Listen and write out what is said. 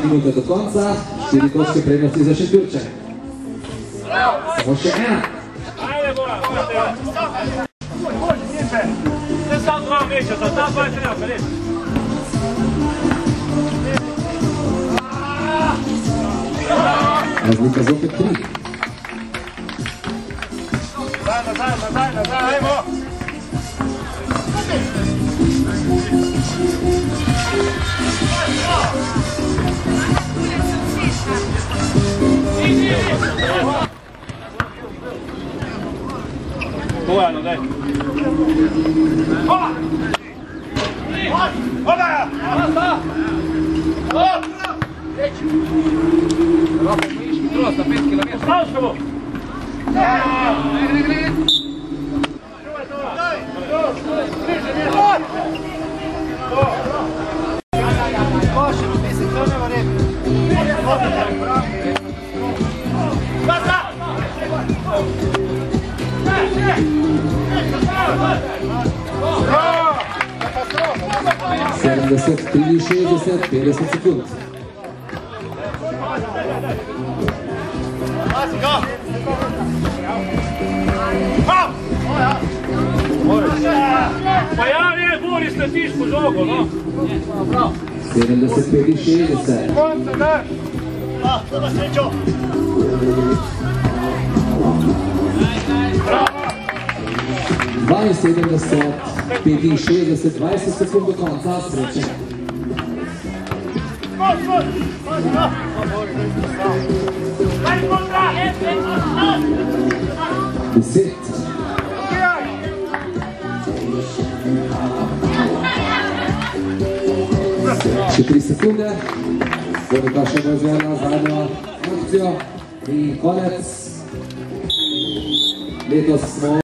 Minute do konca, 4 točke prednosti za Šentjurče. Samo še ena. Ajde, Bora, ne sam 2 mečeta, tam 2 treba, reći. Razlika zopet 3. Nazaj, ajmo! Bojano, daj! Ola! Ola! Ola! Ovako miški trost na 5 km. Staviš ga bo! Sedemdeset, 63, 50 sekund. Pa ja ne, Boris, letiš po žogo, no? 75, 60. Konca, daš! Sada srećo! Bravo! 72, 65, 20 sekund do konca, sreće. Deset. Še 3 sekunde. Bodo pa še dozvela zadnjo akcijo in konec. Letos smo